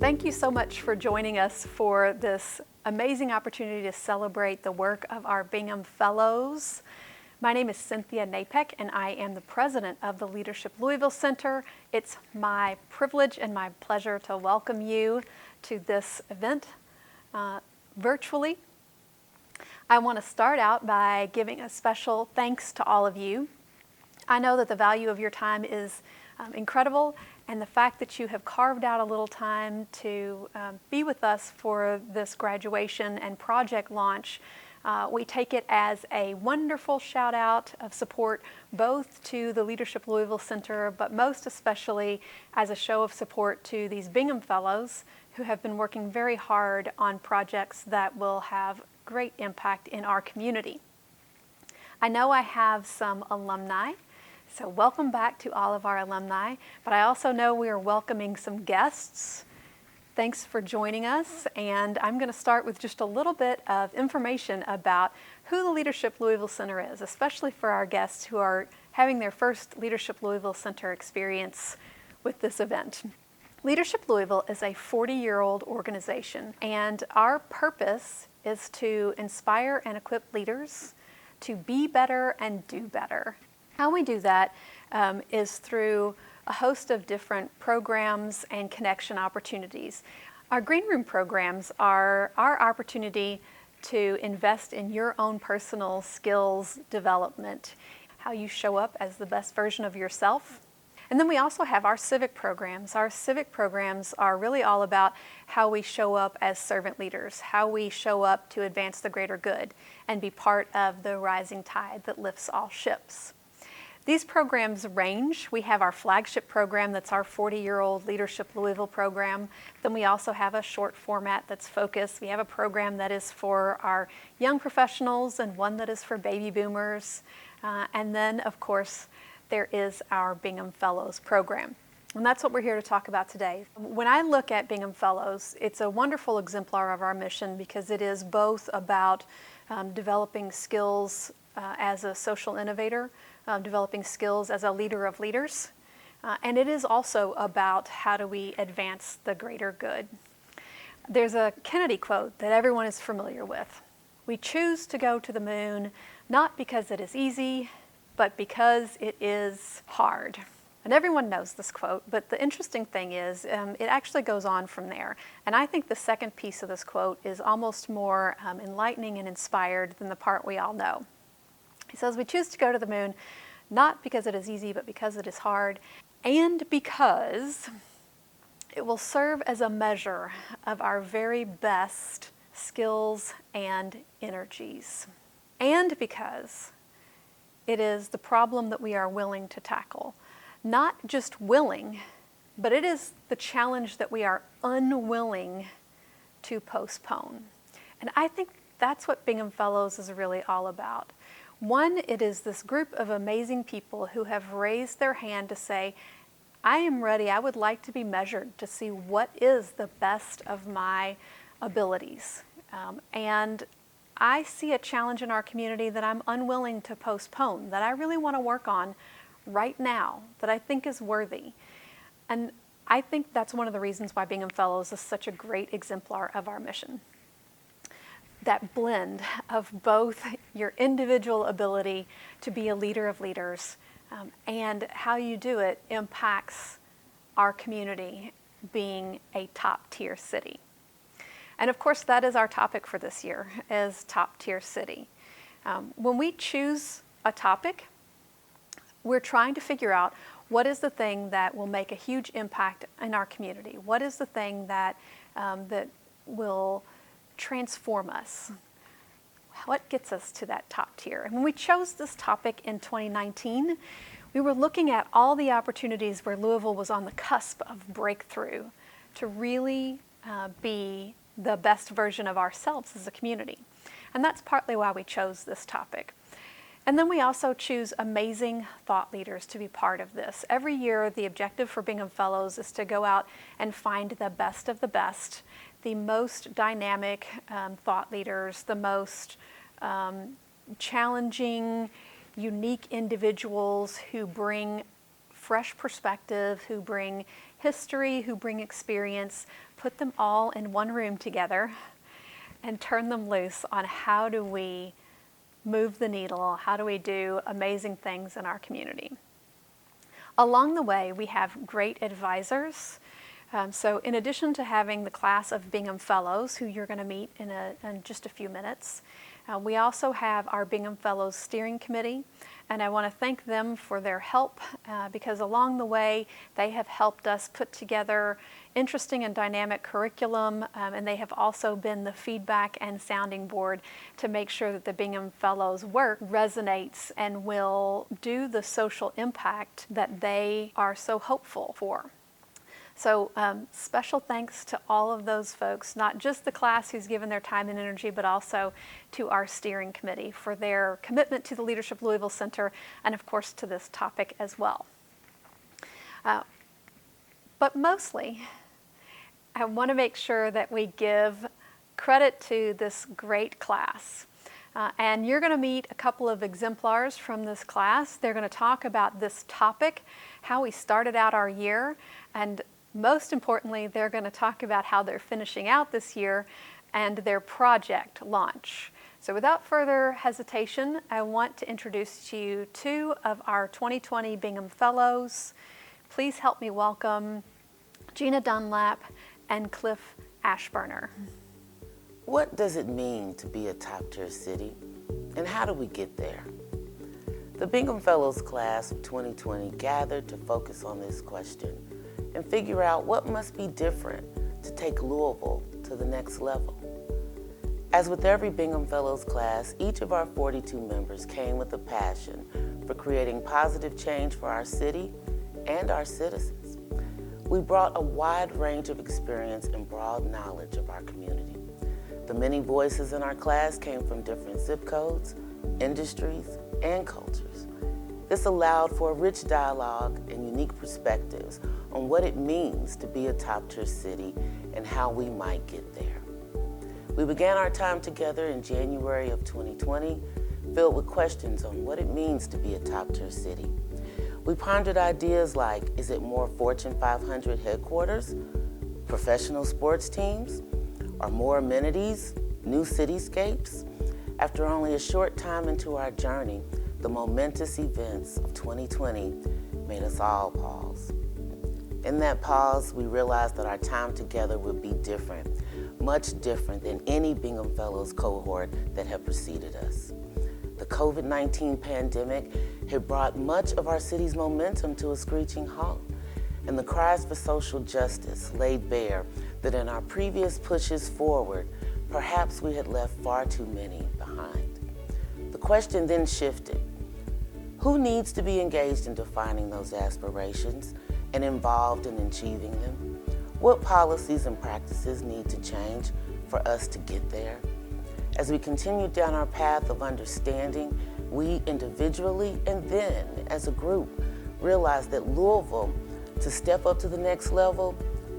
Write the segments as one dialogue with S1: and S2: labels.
S1: Thank you so much for joining us for this amazing opportunity to celebrate the work of our Bingham Fellows. My name is Cynthia Napek, and I am the president of the Leadership Louisville Center. It's my privilege and my pleasure to welcome you to this event virtually. I want to start out by giving a special thanks to all of you. I know that the value of your time is incredible, and the fact that you have carved out a little time to be with us for this graduation and project launch, we take it as a wonderful shout out of support both to the Leadership Louisville Center, but most especially as a show of support to these Bingham Fellows who have been working very hard on projects that will have great impact in our community. I know I have some alumni, so welcome back to all of our alumni, but I also know we are welcoming some guests. Thanks for joining us, and I'm going to start with just a little bit of information about who the Leadership Louisville Center is, especially for our guests who are having their first Leadership Louisville Center experience with this event. Leadership Louisville is a 40-year-old organization, and our purpose is to inspire and equip leaders to be better and do better. How we do that is through a host of different programs and connection opportunities. Our Green Room programs are our opportunity to invest in your own personal skills development, how you show up as the best version of yourself. And then we also have our civic programs. Our civic programs are really all about how we show up as servant leaders, how we show up to advance the greater good and be part of the rising tide that lifts all ships. These programs range. We have our flagship program that's our 40-year-old Leadership Louisville program. Then we also have a short format that's focused. We have a program that is for our young professionals and one that is for baby boomers. And then, of course, there is our Bingham Fellows program. And that's what we're here to talk about today. When I look at Bingham Fellows, it's a wonderful exemplar of our mission because it is both about developing skills as a social innovator, developing skills as a leader of leaders, and it is also about how do we advance the greater good. There's a Kennedy quote that everyone is familiar with. We choose to go to the moon not because it is easy, but because it is hard. And everyone knows this quote, but the interesting thing is it actually goes on from there. And I think the second piece of this quote is almost more enlightening and inspired than the part we all know. He says, we choose to go to the moon not because it is easy, but because it is hard, and because it will serve as a measure of our very best skills and energies, and because it is the problem that we are willing to tackle. Not just willing, but it is the challenge that we are unwilling to postpone. And I think that's what Bingham Fellows is really all about. One, it is this group of amazing people who have raised their hand to say, I am ready, I would like to be measured to see what is the best of my abilities. And I see a challenge in our community that I'm unwilling to postpone, that I really want to work on right now, that I think is worthy. And I think that's one of the reasons why Bingham Fellows is such a great exemplar of our mission. That blend of both your individual ability to be a leader of leaders and how you do it impacts our community being a top-tier city. And of course, that is our topic for this year, is top-tier city. When we choose a topic, we're trying to figure out what is the thing that will make a huge impact in our community. What is the thing that will transform us? What gets us to that top tier? And when we chose this topic in 2019, we were looking at all the opportunities where Louisville was on the cusp of breakthrough to really be the best version of ourselves as a community. And that's partly why we chose this topic. And then we also choose amazing thought leaders to be part of this. Every year, the objective for Bingham Fellows is to go out and find the best of the best, the most dynamic thought leaders, the most challenging, unique individuals who bring fresh perspective, who bring history, who bring experience, put them all in one room together and turn them loose on how do we move the needle, how do we do amazing things in our community. Along the way, we have great advisors. So in addition to having the class of Bingham Fellows, who you're going to meet in just a few minutes, we also have our Bingham Fellows Steering Committee, and I want to thank them for their help because along the way they have helped us put together interesting and dynamic curriculum, and they have also been the feedback and sounding board to make sure that the Bingham Fellows work resonates and will do the social impact that they are so hopeful for. So special thanks to all of those folks, not just the class who's given their time and energy, but also to our steering committee for their commitment to the Leadership Louisville Center and of course to this topic as well. But mostly, I want to make sure that we give credit to this great class. And you're going to meet a couple of exemplars from this class. They're going to talk about this topic, how we started out our year, and most importantly, they're going to talk about how they're finishing out this year and their project launch. So without further hesitation, I want to introduce to you two of our 2020 Bingham Fellows. Please help me welcome Gina Dunlap and Cliff Ashburner.
S2: What does it mean to be a top-tier city, and how do we get there? The Bingham Fellows class of 2020 gathered to focus on this question and figure out what must be different to take Louisville to the next level. As with every Bingham Fellows class, each of our 42 members came with a passion for creating positive change for our city and our citizens. We brought a wide range of experience and broad knowledge of our community. The many voices in our class came from different zip codes, industries, and cultures. This allowed for a rich dialogue and unique perspectives on what it means to be a top-tier city and how we might get there. We began our time together in January of 2020, filled with questions on what it means to be a top-tier city. We pondered ideas like, is it more Fortune 500 headquarters, professional sports teams, or more amenities, new cityscapes? After only a short time into our journey, the momentous events of 2020 made us all pause. In that pause, we realized that our time together would be different, much different than any Bingham Fellows cohort that had preceded us. The COVID-19 pandemic had brought much of our city's momentum to a screeching halt, and the cries for social justice laid bare that in our previous pushes forward, perhaps we had left far too many behind. The question then shifted. Who needs to be engaged in defining those aspirations and involved in achieving them? What policies and practices need to change for us to get there? As we continued down our path of understanding, we individually and then as a group realized that Louisville, to step up to the next level,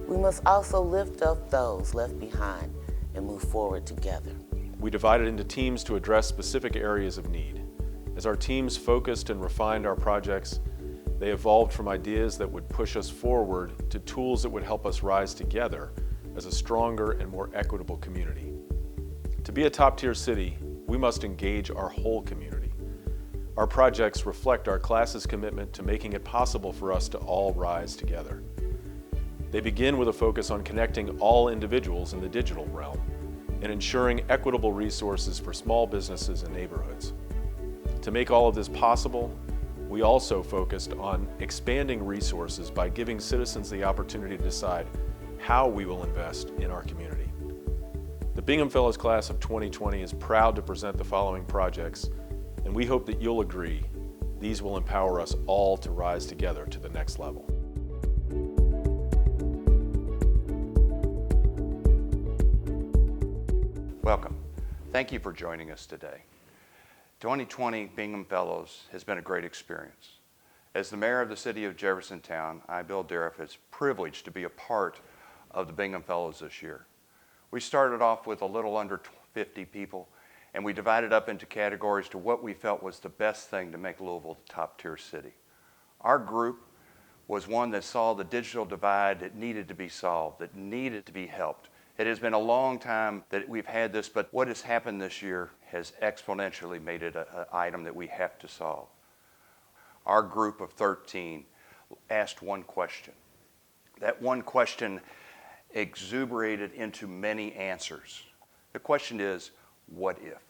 S2: we must also lift up those left behind and move forward together.
S3: We divided into teams to address specific areas of need. As our teams focused and refined our projects, they evolved from ideas that would push us forward to tools that would help us rise together as a stronger and more equitable community. To be a top-tier city, we must engage our whole community. Our projects reflect our class's commitment to making it possible for us to all rise together. They begin with a focus on connecting all individuals in the digital realm and ensuring equitable resources for small businesses and neighborhoods. To make all of this possible, we also focused on expanding resources by giving citizens the opportunity to decide how we will invest in our community. The Bingham Fellows Class of 2020 is proud to present the following projects, and we hope that you'll agree these will empower us all to rise together to the next level.
S4: Welcome. Thank you for joining us today. 2020 Bingham Fellows has been a great experience. As the mayor of the city of Jeffersontown, I, Bill Dariff, is privileged to be a part of the Bingham Fellows this year. We started off with a little under 50 people, and we divided up into categories to what we felt was the best thing to make Louisville the top-tier city. Our group was one that saw the digital divide that needed to be solved, that needed to be helped. It has been a long time that we've had this, but what has happened this year has exponentially made it an item that we have to solve. Our group of 13 asked one question. That one question exuberated into many answers. The question is, what if?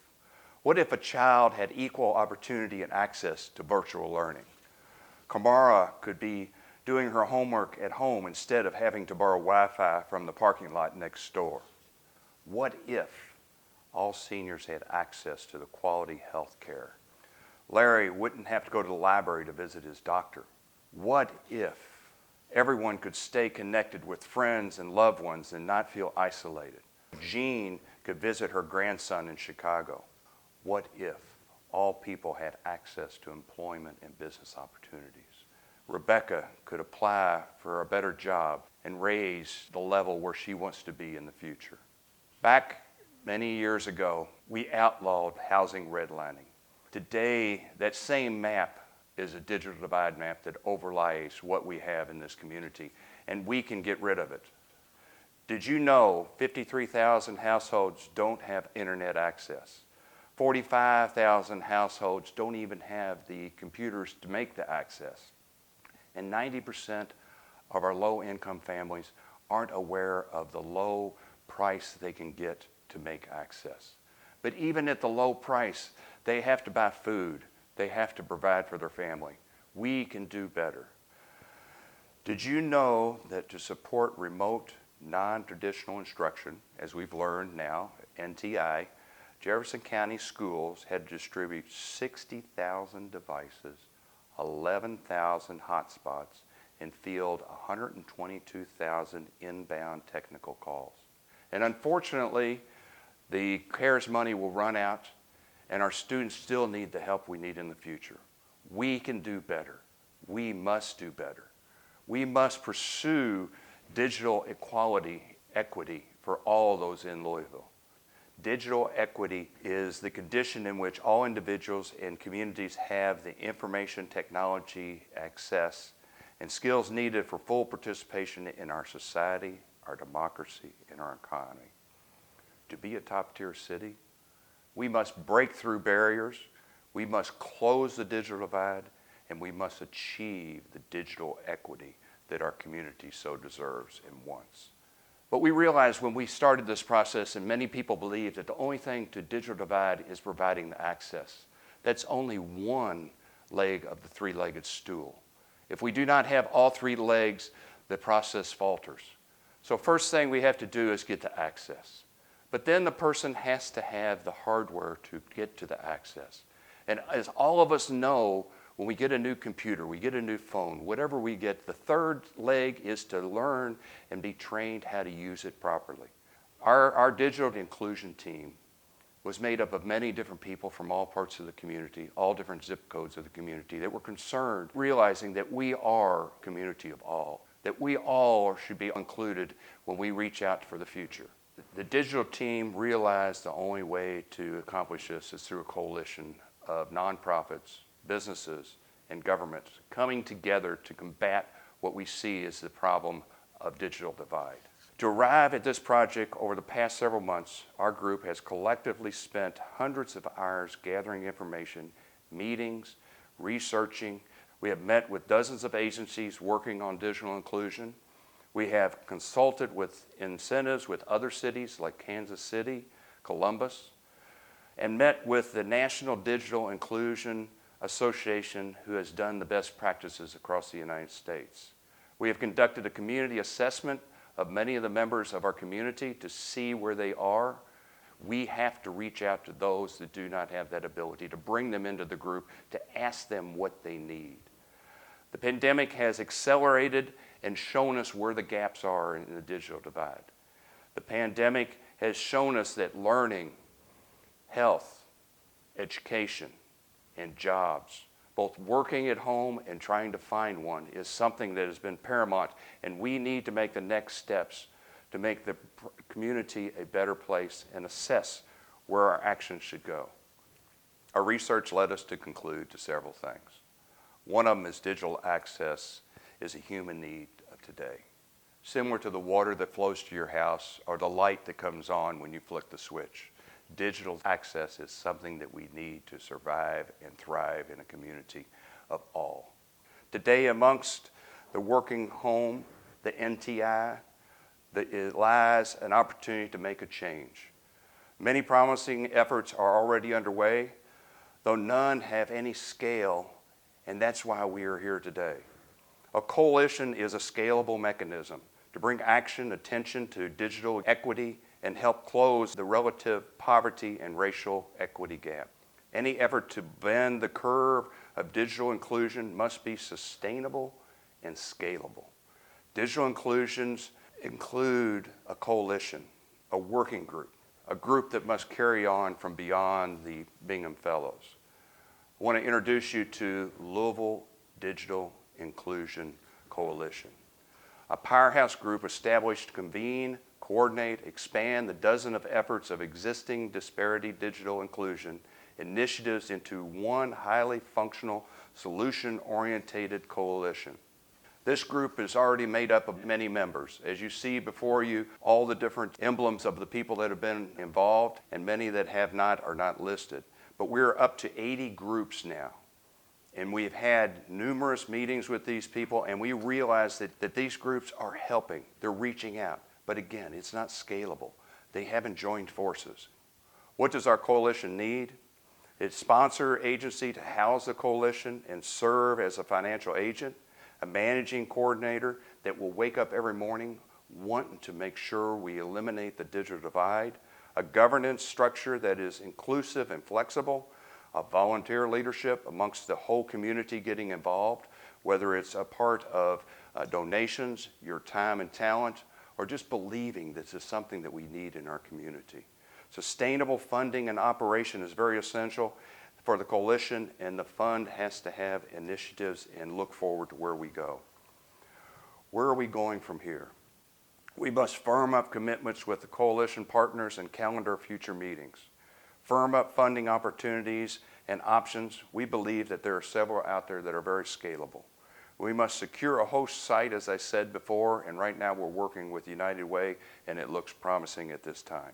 S4: What if a child had equal opportunity and access to virtual learning? Kamara could be doing her homework at home instead of having to borrow Wi-Fi from the parking lot next door. What if all seniors had access to the quality health care? Larry wouldn't have to go to the library to visit his doctor. What if everyone could stay connected with friends and loved ones and not feel isolated? Gina could visit her grandson in Chicago. What if all people had access to employment and business opportunities? Rebecca could apply for a better job and raise the level where she wants to be in the future. Back many years ago, we outlawed housing redlining. Today, that same map is a digital divide map that overlays what we have in this community, and we can get rid of it. Did you know 53,000 households don't have internet access? 45,000 households don't even have the computers to make the access. And 90% of our low-income families aren't aware of the low price they can get to make access. But even at the low price, they have to buy food. They have to provide for their family. We can do better. Did you know that to support remote, non-traditional instruction, as we've learned now, NTI, Jefferson County Schools had to distribute 60,000 devices, 11,000 hotspots, and field 122,000 inbound technical calls. And unfortunately, the CARES money will run out, and our students still need the help we need in the future. We can do better. We must do better. We must pursue digital equity for all those in Louisville. Digital equity is the condition in which all individuals and communities have the information technology access and skills needed for full participation in our society, our democracy, and our economy. To be a top-tier city, we must break through barriers, we must close the digital divide, and we must achieve the digital equity that our community so deserves and wants. But we realized when we started this process, and many people believe that the only thing to digital divide is providing the access. That's only one leg of the three-legged stool. If we do not have all three legs, the process falters. So first thing we have to do is get the access. But then the person has to have the hardware to get to the access. And as all of us know, when we get a new computer, we get a new phone, whatever we get, the third leg is to learn and be trained how to use it properly. Our digital inclusion team was made up of many different people from all parts of the community, all different zip codes of the community that were concerned, realizing that we are a community of all, that we all should be included when we reach out for the future. The digital team realized the only way to accomplish this is through a coalition of nonprofits, businesses, and governments coming together to combat what we see as the problem of digital divide. To arrive at this project over the past several months, our group has collectively spent hundreds of hours gathering information, meetings, researching. We have met with dozens of agencies working on digital inclusion. We have consulted with incentives with other cities like Kansas City, Columbus, and met with the National Digital Inclusion Association, who has done the best practices across the United States. We have conducted a community assessment of many of the members of our community to see where they are. We have to reach out to those that do not have that ability, to bring them into the group, to ask them what they need. The pandemic has accelerated and shown us where the gaps are in the digital divide. The pandemic has shown us that learning, health, education, and jobs, both working at home and trying to find one, is something that has been paramount, and we need to make the next steps to make the community a better place and assess where our actions should go. Our research led us to conclude to several things. One of them is digital access is a human need of today. Similar to the water that flows to your house or the light that comes on when you flick the switch, digital access is something that we need to survive and thrive in a community of all. Today, amongst the working home, the NTI, it lies an opportunity to make a change. Many promising efforts are already underway, though none have any scale, and that's why we are here today. A coalition is a scalable mechanism to bring attention to digital equity and help close the relative poverty and racial equity gap. Any effort to bend the curve of digital inclusion must be sustainable and scalable. Digital inclusions include a coalition, a working group, a group that must carry on from beyond the Bingham Fellows. I want to introduce you to Louisville Digital Inclusion Coalition, a powerhouse group established to convene, coordinate, expand the dozen of efforts of existing disparity digital inclusion initiatives into one highly functional, solution-oriented coalition. This group is already made up of many members. As you see before you, all the different emblems of the people that have been involved, and many that have not are not listed. But we're up to 80 groups now. And we've had numerous meetings with these people, and we realize that these groups are helping. They're reaching out. But again, it's not scalable. They haven't joined forces. What does our coalition need? It's a sponsor agency to house the coalition and serve as a financial agent, a managing coordinator that will wake up every morning wanting to make sure we eliminate the digital divide, a governance structure that is inclusive and flexible, a volunteer leadership amongst the whole community getting involved, whether it's a part of donations, your time and talent, or just believing this is something that we need in our community. Sustainable funding and operation is very essential for the coalition, and the fund has to have initiatives and look forward to where we go. Where are we going from here? We must firm up commitments with the coalition partners and calendar future meetings. Firm up funding opportunities and options. We believe that there are several out there that are very scalable. We must secure a host site, as I said before, and right now we're working with United Way, and it looks promising at this time.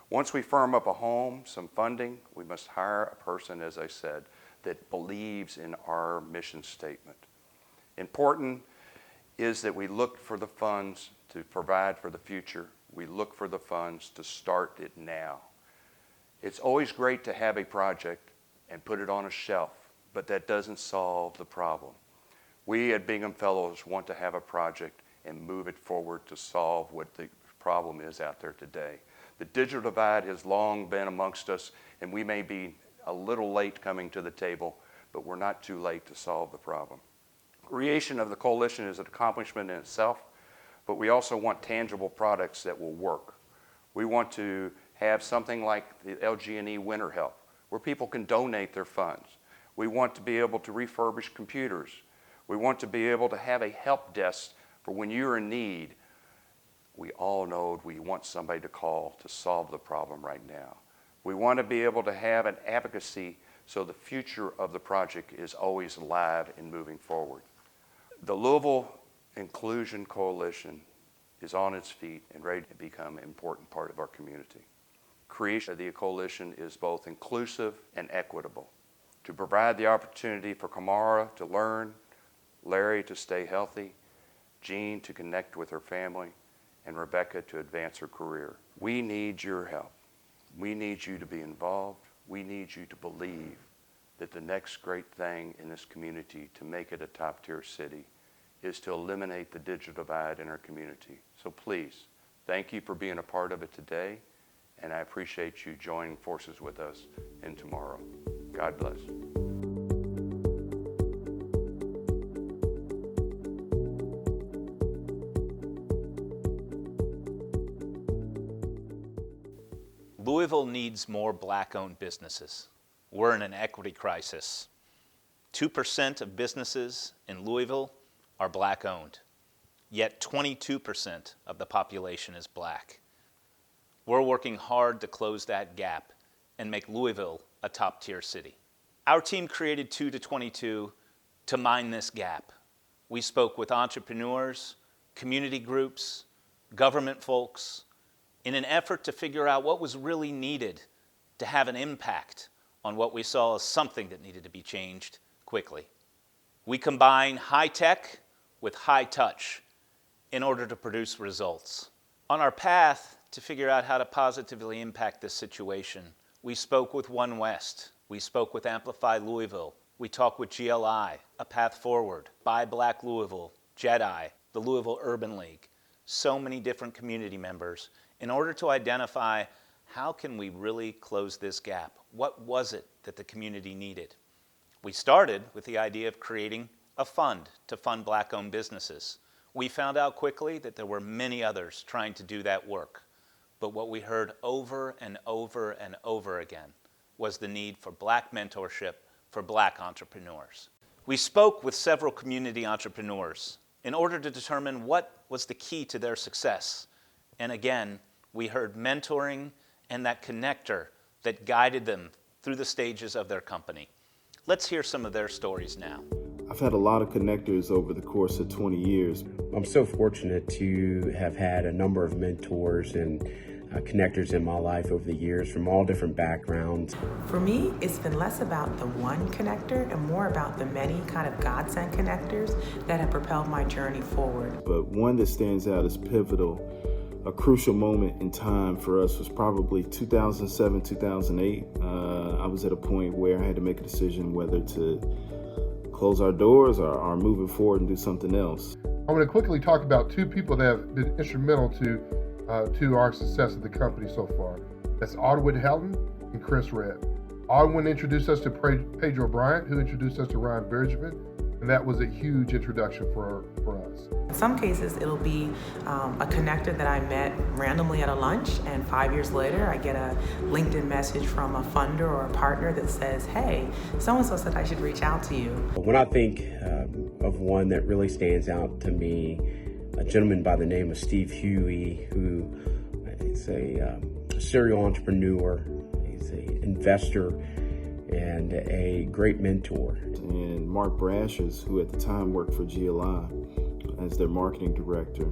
S4: Once we firm up a home, some funding, we must hire a person, as I said, that believes in our mission statement. Important is that we look for the funds to provide for the future. We look for the funds to start it now. It's always great to have a project and put it on a shelf, but that doesn't solve the problem. We at Bingham Fellows want to have a project and move it forward to solve what the problem is out there today. The digital divide has long been amongst us, and we may be a little late coming to the table, but we're not too late to solve the problem. Creation of the coalition is an accomplishment in itself, but we also want tangible products that will work. We want to have something like the LG&E Winter Help, where people can donate their funds. We want to be able to refurbish computers. We want to be able to have a help desk for when you're in need. We all know we want somebody to call to solve the problem right now. We want to be able to have an advocacy so the future of the project is always alive and moving forward. The Louisville Inclusion Coalition is on its feet and ready to become an important part of our community. Creation of the coalition is both inclusive and equitable to provide the opportunity for Kamara to learn, Larry to stay healthy, Jean to connect with her family, and Rebecca to advance her career. We need your help. We need you to be involved. We need you to believe that the next great thing in this community to make it a top-tier city is to eliminate the digital divide in our community. So please, thank you for being a part of it today, and I appreciate you joining forces with us in tomorrow. God bless.
S5: Louisville needs more black-owned businesses. We're in an equity crisis. 2% of businesses in Louisville are black-owned, yet 22% of the population is black. We're working hard to close that gap and make Louisville a top-tier city. Our team created 2 to 22 to mine this gap. We spoke with entrepreneurs, community groups, government folks, in an effort to figure out what was really needed to have an impact on what we saw as something that needed to be changed quickly. We combine high tech with high touch in order to produce results. On our path to figure out how to positively impact this situation, we spoke with One West, we spoke with Amplify Louisville, we talked with GLI, A Path Forward, Buy Black Louisville, JEDI, the Louisville Urban League, so many different community members in order to identify how can we really close this gap? What was it that the community needed? We started with the idea of creating a fund to fund Black-owned businesses. We found out quickly that there were many others trying to do that work. But what we heard over and over and over again was the need for Black mentorship for Black entrepreneurs. We spoke with several community entrepreneurs in order to determine what was the key to their success. And again, we heard mentoring and that connector that guided them through the stages of their company. Let's hear some of their stories now.
S6: I've had a lot of connectors over the course of 20 years.
S7: I'm so fortunate to have had a number of mentors and connectors in my life over the years from all different backgrounds.
S8: For me, it's been less about the one connector and more about the many kind of God-sent connectors that have propelled my journey forward.
S6: But one that stands out as pivotal, a crucial moment in time for us was probably 2007, 2008. I was at a point where I had to make a decision whether to close our doors or move it forward and do something else.
S9: I want to quickly talk about two people that have been instrumental to our success of the company so far. That's Audwin Helton and Chris Redd. Audwin introduced us to Pedro Bryant, who introduced us to Ryan Benjamin, and that was a huge introduction for us.
S8: In some cases, it'll be a connector that I met randomly at a lunch, and 5 years later, I get a LinkedIn message from a funder or a partner that says, hey, so-and-so said I should reach out to you.
S7: When I think of one that really stands out to me, a gentleman by the name of Steve Huey, who is a serial entrepreneur, he's an investor, and a great mentor.
S6: And Mark Brashers, who at the time worked for GLI as their marketing director,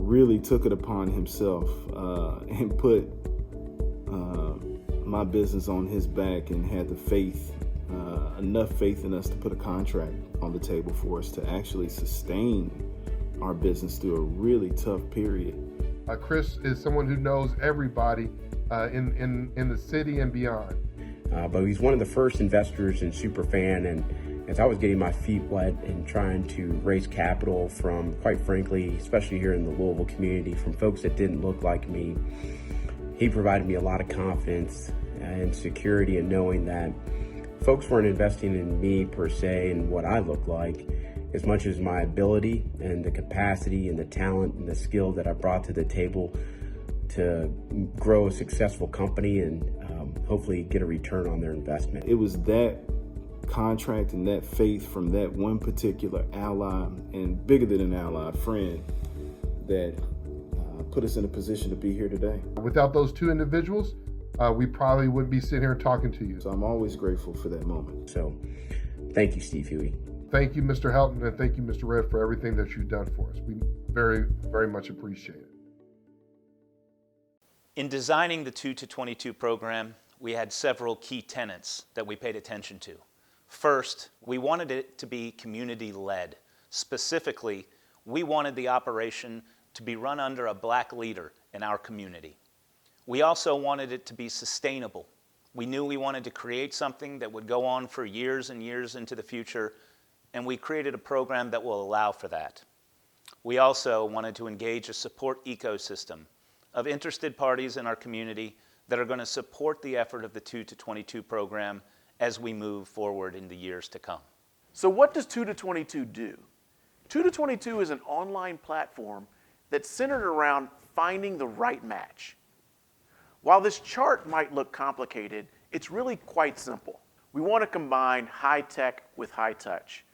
S6: really took it upon himself and put my business on his back and had the faith, enough faith in us to put a contract on the table for us to actually sustain our business through a really tough period.
S9: Chris is someone who knows everybody in the city and beyond.
S7: But he's one of the first investors in Superfan, and as I was getting my feet wet and trying to raise capital from, quite frankly, especially here in the Louisville community, from folks that didn't look like me, he provided me a lot of confidence and security in knowing that folks weren't investing in me per se and what I look like, as much as my ability and the capacity and the talent and the skill that I brought to the table to grow a successful company and hopefully get a return on their investment.
S6: It was that contract and that faith from that one particular ally, and bigger than an ally, friend, that put us in a position to be here today.
S9: Without those two individuals, we probably wouldn't be sitting here talking to you.
S6: So I'm always grateful for that moment.
S7: So thank you, Steve Huey.
S9: Thank you, Mr. Helton, and thank you, Mr. Redd, for everything that you've done for us. We very, very much appreciate it.
S5: In designing the 2 to 22 program, we had several key tenets that we paid attention to. First, we wanted it to be community-led. Specifically, we wanted the operation to be run under a Black leader in our community. We also wanted it to be sustainable. We knew we wanted to create something that would go on for years and years into the future, and we created a program that will allow for that. We also wanted to engage a support ecosystem of interested parties in our community that are going to support the effort of the 2 to 22 program as we move forward in the years to come.
S10: So what does 2 to 22 do? 2 to 22 is an online platform that's centered around finding the right match. While this chart might look complicated, it's really quite simple. We want to combine high tech with high touch.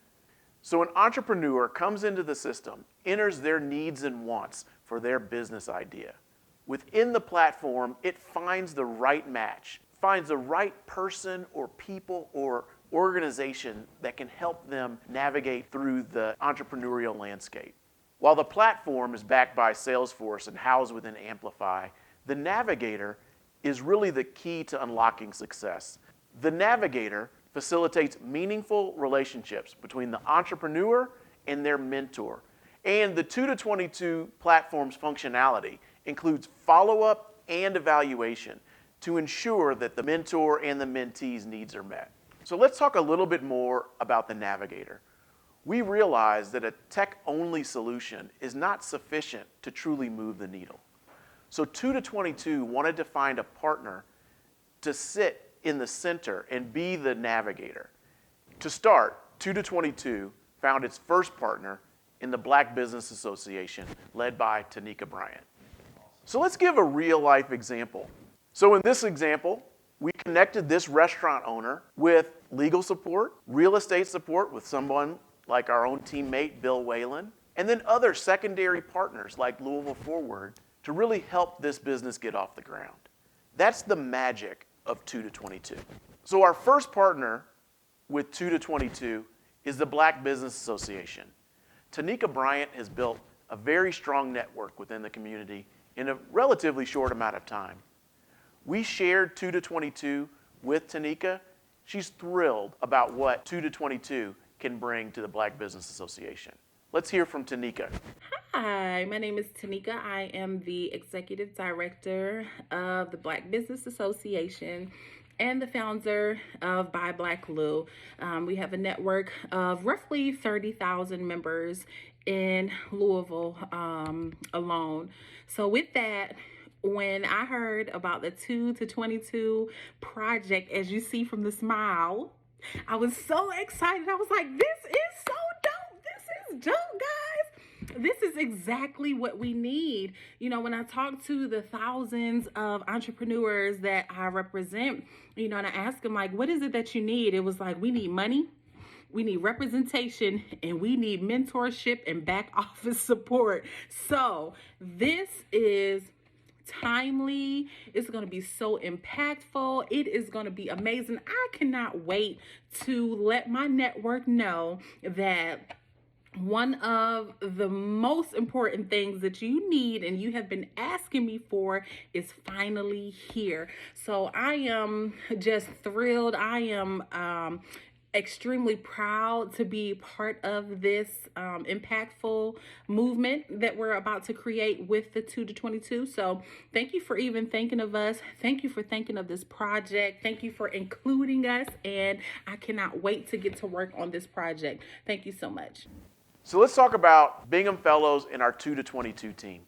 S10: So an entrepreneur comes into the system, enters their needs and wants for their business idea. Within the platform, it finds the right match, finds the right person or people or organization that can help them navigate through the entrepreneurial landscape. While the platform is backed by Salesforce and housed within Amplify, the Navigator is really the key to unlocking success. The Navigator facilitates meaningful relationships between the entrepreneur and their mentor. And the 2 to 22 platform's functionality includes follow-up and evaluation to ensure that the mentor and the mentee's needs are met. So let's talk a little bit more about the Navigator. We realize that a tech-only solution is not sufficient to truly move the needle. So 2 to 22 wanted to find a partner to sit in the center and be the navigator. To start, 2 to 22 found its first partner in the Black Business Association, led by Tanika Bryant. So let's give a real-life example. So in this example, we connected this restaurant owner with legal support, real estate support with someone like our own teammate, Bill Whalen, and then other secondary partners like Louisville Forward to really help this business get off the ground. That's the magic of 2 to 22. So our first partner with 2 to 22 is the Black Business Association. Tanika Bryant has built a very strong network within the community in a relatively short amount of time. We shared 2 to 22 with Tanika. She's thrilled about what 2 to 22 can bring to the Black Business Association. Let's hear from Tanika.
S11: Hi, my name is Tanika. I am the Executive Director of the Black Business Association and the founder of Buy Black Lou. We have a network of roughly 30,000 members in Louisville alone. So with that, when I heard about the 2 to 22 project, as you see from the smile, I was so excited. I was like, this is so dope. This is dope, guys. This is exactly what we need. You know, when I talk to the thousands of entrepreneurs that I represent, you know, and I ask them, like, what is it that you need? It was like, we need money, we need representation, and we need mentorship and back office support. So this is timely. It's going to be so impactful. It is going to be amazing. I cannot wait to let my network know that one of the most important things that you need and you have been asking me for is finally here. So I am just thrilled. I am extremely proud to be part of this impactful movement that we're about to create with the 2 to 22. So thank you for even thinking of us. Thank you for thinking of this project. Thank you for including us. And I cannot wait to get to work on this project. Thank you so much.
S10: So let's talk about Bingham Fellows and our 2 to 22 team.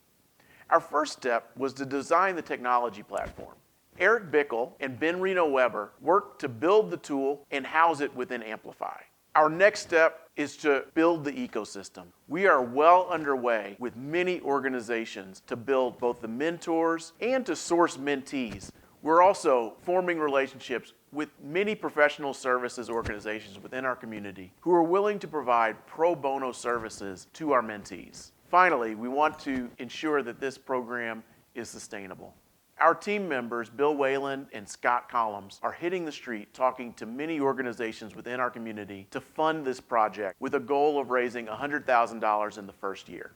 S10: Our first step was to design the technology platform. Eric Bickle and Ben Reno Weber worked to build the tool and house it within Amplify. Our next step is to build the ecosystem. We are well underway with many organizations to build both the mentors and to source mentees. We're also forming relationships with many professional services organizations within our community who are willing to provide pro bono services to our mentees. Finally, we want to ensure that this program is sustainable. Our team members, Bill Whalen and Scott Collins, are hitting the street talking to many organizations within our community to fund this project with a goal of raising $100,000 in the first year.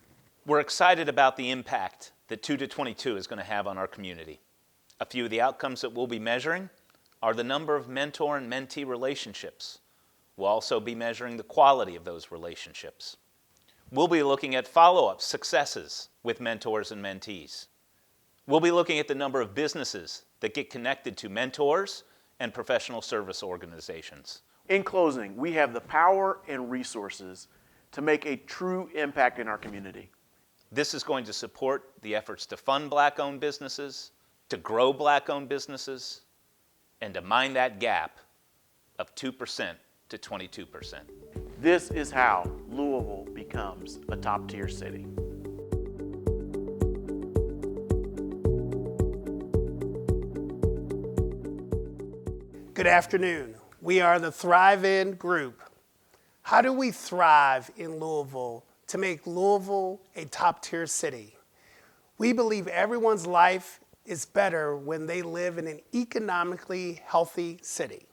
S5: We're excited about the impact that 2 to 22 is going to have on our community. A few of the outcomes that we'll be measuring are the number of mentor and mentee relationships. We'll also be measuring the quality of those relationships. We'll be looking at follow-up successes with mentors and mentees. We'll be looking at the number of businesses that get connected to mentors and professional service organizations.
S10: In closing, we have the power and resources to make a true impact in our community.
S5: This is going to support the efforts to fund Black-owned businesses, to grow Black-owned businesses, and to mind that gap of 2% to 22%.
S10: This is how Louisville becomes a top-tier city.
S12: Good afternoon. We are the Thrive In Group. How do we thrive in Louisville to make Louisville a top-tier city? We believe everyone's life is better when they live in an economically healthy city.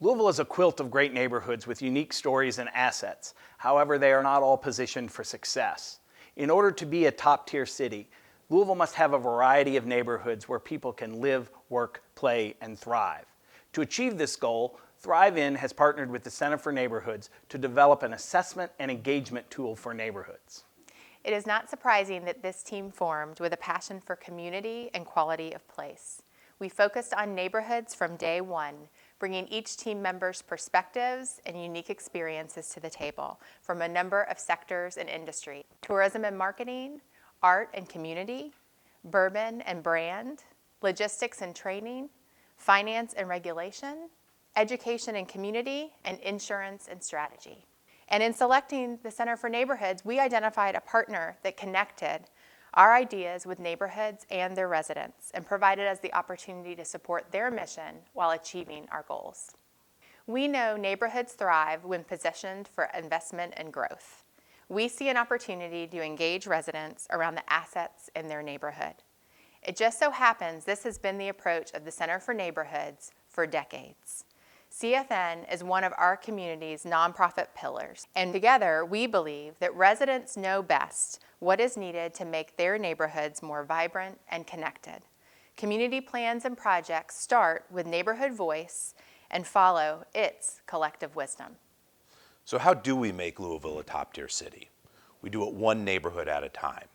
S13: Louisville is a quilt of great neighborhoods with unique stories and assets. However, they are not all positioned for success. In order to be a top-tier city, Louisville must have a variety of neighborhoods where people can live, work, play, and thrive. To achieve this goal, Thrive In has partnered with the Center for Neighborhoods to develop an assessment and engagement tool for neighborhoods.
S14: It is not surprising that this team formed with a passion for community and quality of place. We focused on neighborhoods from day one, bringing each team member's perspectives and unique experiences to the table from a number of sectors and industries: tourism and marketing, art and community, bourbon and brand, logistics and training, finance and regulation, education and community, and insurance and strategy. And in selecting the Center for Neighborhoods, we identified a partner that connected our ideas with neighborhoods and their residents and provided us the opportunity to support their mission while achieving our goals. We know neighborhoods thrive when positioned for investment and growth. We see an opportunity to engage residents around the assets in their neighborhood. It just so happens this has been the approach of the Center for Neighborhoods for decades. CFN is one of our community's nonprofit pillars, and together we believe that residents know best what is needed to make their neighborhoods more vibrant and connected. Community plans and projects start with neighborhood voice and follow its collective wisdom.
S15: So how do we make Louisville a top-tier city? We do it one neighborhood at a time.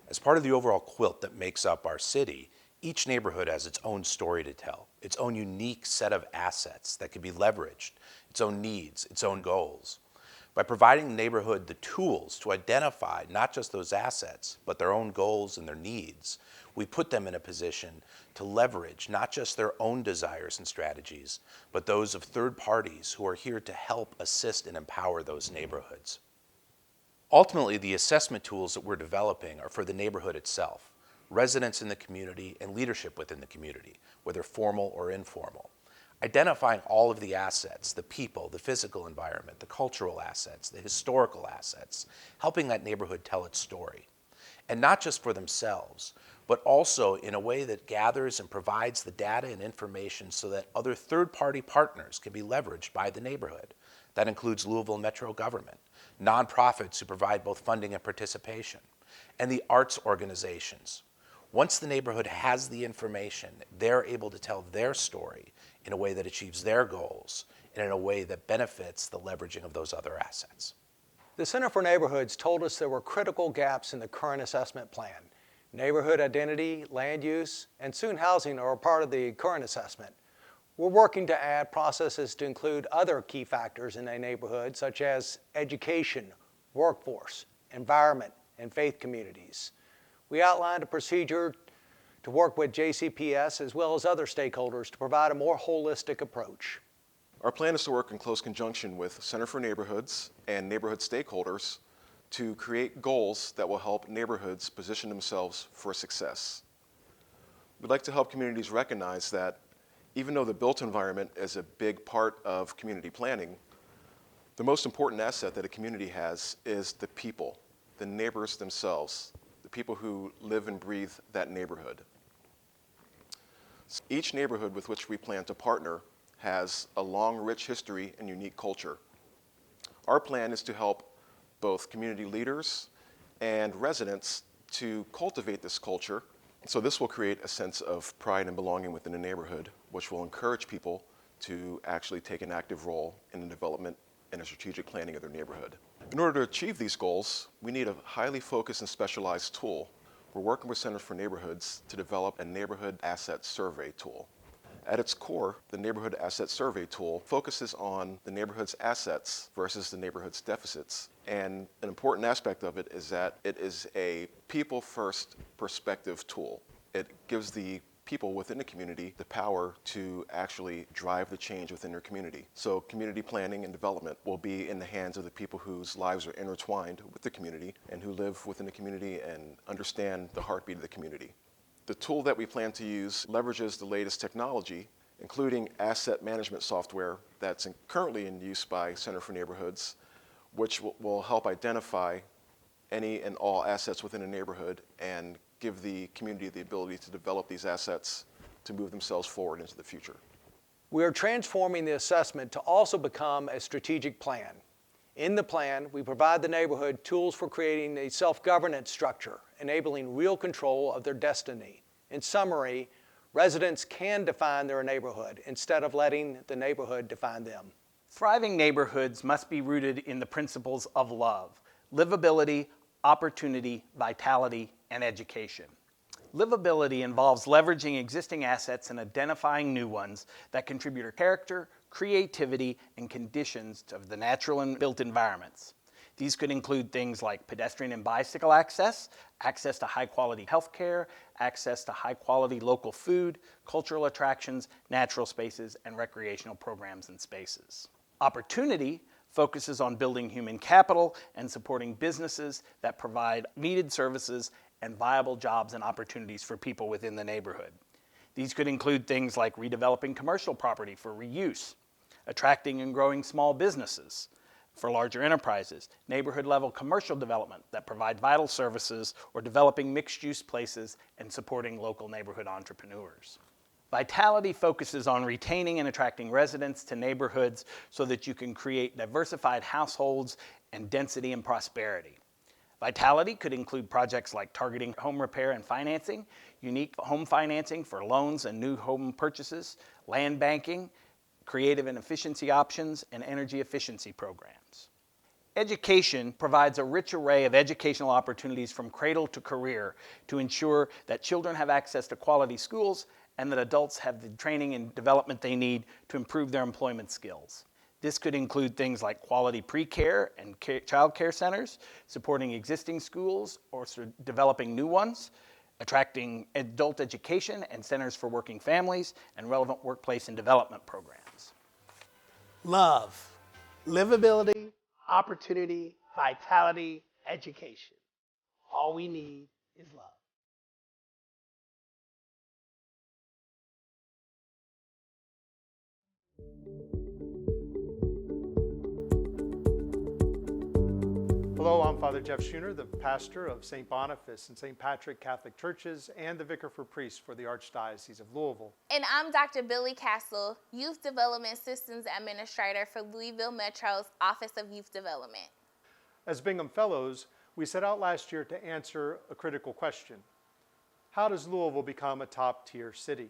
S15: As part of the overall quilt that makes up our city, each neighborhood has its own story to tell, its own unique set of assets that can be leveraged, its own needs, its own goals. By providing the neighborhood the tools to identify not just those assets, but their own goals and their needs, we put them in a position to leverage not just their own desires and strategies, but those of third parties who are here to help, assist, and empower those neighborhoods. Ultimately, the assessment tools that we're developing are for the neighborhood itself, residents in the community, and leadership within the community, whether formal or informal. Identifying all of the assets, the people, the physical environment, the cultural assets, the historical assets, helping that neighborhood tell its story. And not just for themselves, but also in a way that gathers and provides the data and information so that other third-party partners can be leveraged by the neighborhood. That includes Louisville Metro government, nonprofits who provide both funding and participation, and the arts organizations. Once the neighborhood has the information, they're able to tell their story in a way that achieves their goals and in a way that benefits the leveraging of those other assets.
S16: The Center for Neighborhoods told us there were critical gaps in the current assessment plan. Neighborhood identity, land use, and soon housing are a part of the current assessment. We're working to add processes to include other key factors in a neighborhood, such as education, workforce, environment, and faith communities. We outlined a procedure to work with JCPS as well as other stakeholders to provide a more holistic approach.
S3: Our plan is to work in close conjunction with Center for Neighborhoods and neighborhood stakeholders to create goals that will help neighborhoods position themselves for success. We'd like to help communities recognize that even though the built environment is a big part of community planning, the most important asset that a community has is the people, the neighbors themselves, the people who live and breathe that neighborhood. Each neighborhood with which we plan to partner has a long, rich history and unique culture. Our plan is to help both community leaders and residents to cultivate this culture. So this will create a sense of pride and belonging within the neighborhood, which will encourage people to actually take an active role in the development and the strategic planning of their neighborhood. In order to achieve these goals, we need a highly focused and specialized tool. We're working with Centers for Neighborhoods to develop a neighborhood asset survey tool. At its core, the Neighborhood Asset Survey tool focuses on the neighborhood's assets versus the neighborhood's deficits. And an important aspect of it is that it is a people-first perspective tool. It gives the people within the community the power to actually drive the change within their community. So community planning and development will be in the hands of the people whose lives are intertwined with the community and who live within the community and understand the heartbeat of the community. The tool that we plan to use leverages the latest technology, including asset management software that's currently in use by Center for Neighborhoods, which will help identify any and all assets within a neighborhood and give the community the ability to develop these assets to move themselves forward into the future.
S16: We are transforming the assessment to also become a strategic plan. In the plan, we provide the neighborhood tools for creating a self-governance structure, enabling real control of their destiny. In summary, residents can define their neighborhood instead of letting the neighborhood define them.
S13: Thriving neighborhoods must be rooted in the principles of love, livability, opportunity, vitality, and education. Livability involves leveraging existing assets and identifying new ones that contribute to character, creativity, and conditions of the natural and built environments. These could include things like pedestrian and bicycle access, access to high-quality healthcare, access to high-quality local food, cultural attractions, natural spaces, and recreational programs and spaces. Opportunity focuses on building human capital and supporting businesses that provide needed services and viable jobs and opportunities for people within the neighborhood. These could include things like redeveloping commercial property for reuse, attracting and growing small businesses for larger enterprises, neighborhood-level commercial development that provide vital services, or developing mixed-use places and supporting local neighborhood entrepreneurs. Vitality focuses on retaining and attracting residents to neighborhoods so that you can create diversified households and density and prosperity. Vitality could include projects like targeting home repair and financing, unique home financing for loans and new home purchases, land banking, creative and efficiency options, and energy efficiency programs. Education provides a rich array of educational opportunities from cradle to career to ensure that children have access to quality schools and that adults have the training and development they need to improve their employment skills. This could include things like quality pre-care and child care centers, supporting existing schools or developing new ones, attracting adult education and centers for working families, and relevant workplace and development programs.
S12: Love, livability, opportunity, vitality, education. All we need is love.
S17: Hello, I'm Father Jeff Schooner, the pastor of St. Boniface and St. Patrick Catholic Churches and the vicar for priests for the Archdiocese of Louisville.
S18: And I'm Dr. Billy Castle, Youth Development Systems Administrator for Louisville Metro's Office of Youth Development.
S17: As Bingham Fellows, we set out last year to answer a critical question. How does Louisville become a top-tier city?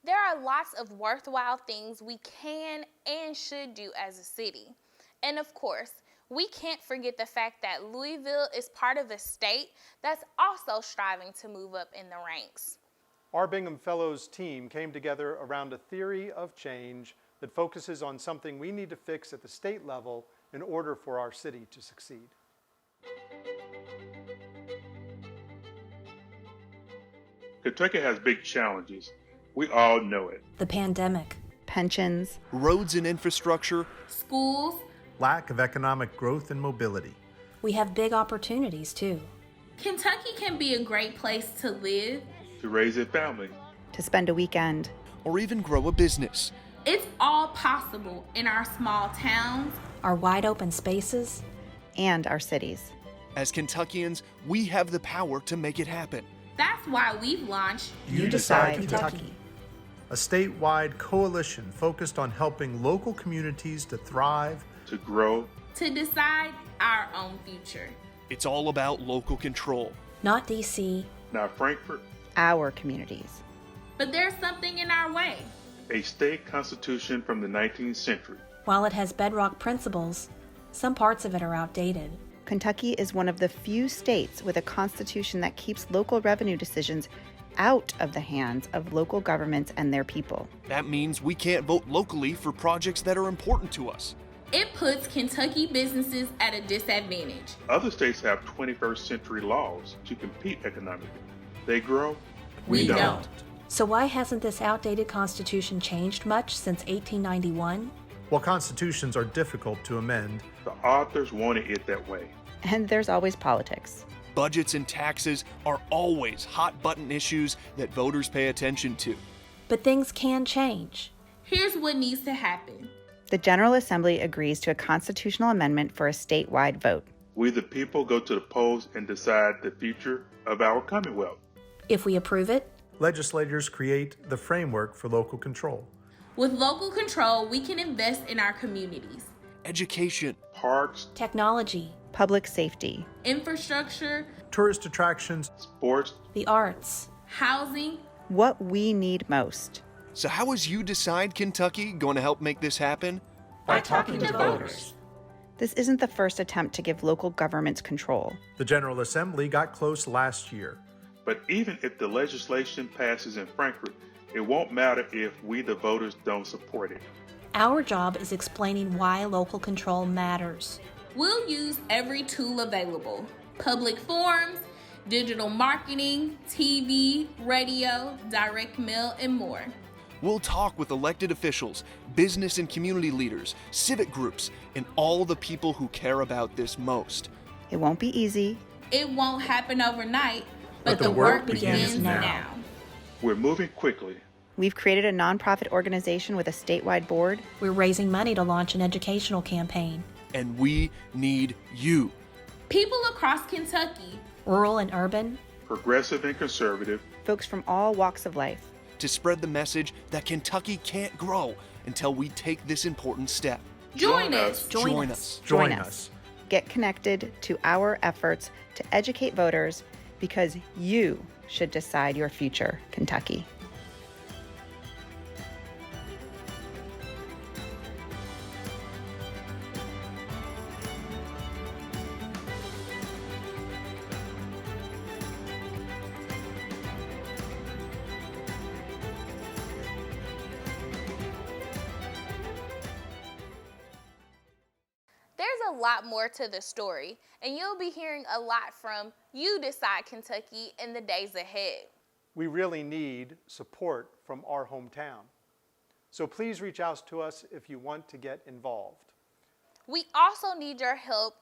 S18: There are lots of worthwhile things we can and should do as a city. And of course, we can't forget the fact that Louisville is part of a state that's also striving to move up in the ranks.
S17: Our Bingham Fellows team came together around a theory of change that focuses on something we need to fix at the state level in order for our city to succeed.
S19: Kentucky has big challenges. We all know it.
S20: The pandemic,
S21: pensions,
S22: roads and infrastructure,
S18: schools,
S23: lack of economic growth and mobility.
S20: We have big opportunities too.
S18: Kentucky can be a great place to live,
S19: to raise a family,
S21: to spend a weekend,
S22: or even grow a business.
S18: It's all possible in our small towns,
S20: our wide open spaces,
S21: and our cities.
S22: As Kentuckians, we have the power to make it happen.
S18: That's why we've launched
S21: You Decide Kentucky,
S23: a statewide coalition focused on helping local communities to thrive,
S19: to grow,
S18: to decide our own future.
S22: It's all about local control.
S20: Not DC,
S19: not Frankfurt,
S21: our communities.
S18: But there's something in our way.
S19: A state constitution from the 19th century.
S20: While it has bedrock principles, some parts of it are outdated.
S21: Kentucky is one of the few states with a constitution that keeps local revenue decisions out of the hands of local governments and their people.
S22: That means we can't vote locally for projects that are important to us.
S18: It puts Kentucky businesses at a disadvantage.
S19: Other states have 21st century laws to compete economically. They grow,
S18: we don't.
S20: So why hasn't this outdated constitution changed much since 1891?
S23: While constitutions are difficult to amend,
S19: the authors wanted it that way.
S21: And there's always politics.
S22: Budgets and taxes are always hot-button issues that voters pay attention to.
S20: But things can change.
S18: Here's what needs to happen.
S21: The General Assembly agrees to a constitutional amendment for a statewide vote.
S19: We the people go to the polls and decide the future of our Commonwealth.
S20: If we approve it,
S23: legislators create the framework for local control.
S18: With local control, we can invest in our communities.
S22: Education,
S19: Parks,
S20: Technology,
S21: public safety,
S18: Infrastructure,
S23: tourist attractions,
S19: sports,
S20: the arts.
S18: housing.
S21: what we need most.
S22: So how is You Decide Kentucky going to help make this happen?
S20: By talking to voters.
S21: This isn't the first attempt to give local governments control.
S23: The General Assembly got close last year.
S19: but even if the legislation passes in Frankfurt, it won't matter if we, the voters, don't support it.
S20: Our job is explaining why local control matters.
S18: We'll use every tool available: public forums, digital marketing, TV, radio, direct mail, and more.
S22: We'll talk with elected officials, business and community leaders, civic groups, and all the people who care about this most.
S21: It won't be easy.
S18: It won't happen overnight, but the work begins now.
S19: We're moving quickly.
S21: We've created a nonprofit organization with a statewide board.
S20: We're raising money to launch an educational campaign.
S22: And we need you.
S18: People across Kentucky,
S20: rural and urban,
S19: progressive and conservative,
S21: folks from all walks of life,
S22: to spread the message that Kentucky can't grow until we take this important step.
S18: Join us.
S22: Join us.
S21: Join us. Get connected to our efforts to educate voters, because you should decide your future, Kentucky.
S18: There's a lot more to the story, and you'll be hearing a lot from You Decide Kentucky in the days ahead.
S17: We really need support from our hometown. So please reach out to us if you want to get involved.
S18: We also need your help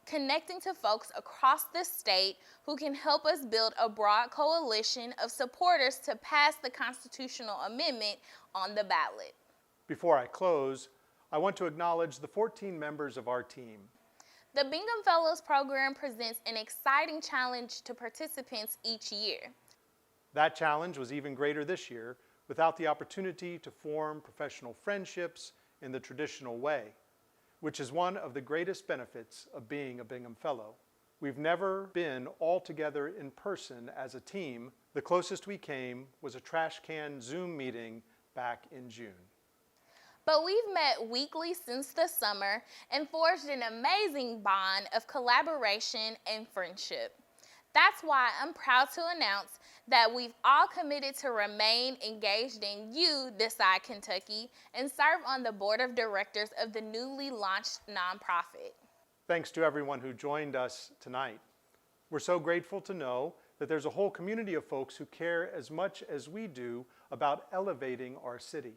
S18: connecting to folks across the state who can help us build a broad coalition of supporters to pass the constitutional amendment on the ballot.
S17: Before I close, I want to acknowledge the 14 members of our team.
S18: The Bingham Fellows Program presents an exciting challenge to participants each year.
S17: That challenge was even greater this year without the opportunity to form professional friendships in the traditional way, which is one of the greatest benefits of being a Bingham Fellow. We've never been all together in person as a team. The closest we came was a trash can Zoom meeting back in June.
S18: But we've met weekly since the summer and forged an amazing bond of collaboration and friendship. That's why I'm proud to announce that we've all committed to remain engaged in You Decide Kentucky and serve on the board of directors of the newly launched nonprofit.
S17: Thanks to everyone who joined us tonight. We're so grateful to know that there's a whole community of folks who care as much as we do about elevating our city.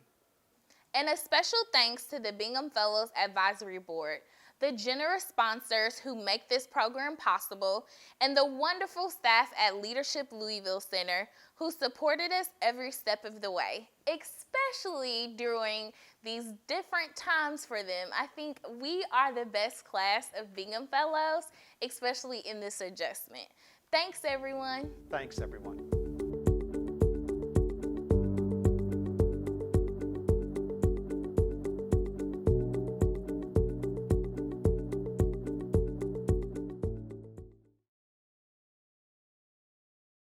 S18: And a special thanks to the Bingham Fellows Advisory Board, the generous sponsors who make this program possible, and the wonderful staff at Leadership Louisville Center who supported us every step of the way, especially during these different times for them. I think we are the best class of Bingham Fellows, especially in this adjustment. Thanks, everyone.
S17: Thanks, everyone.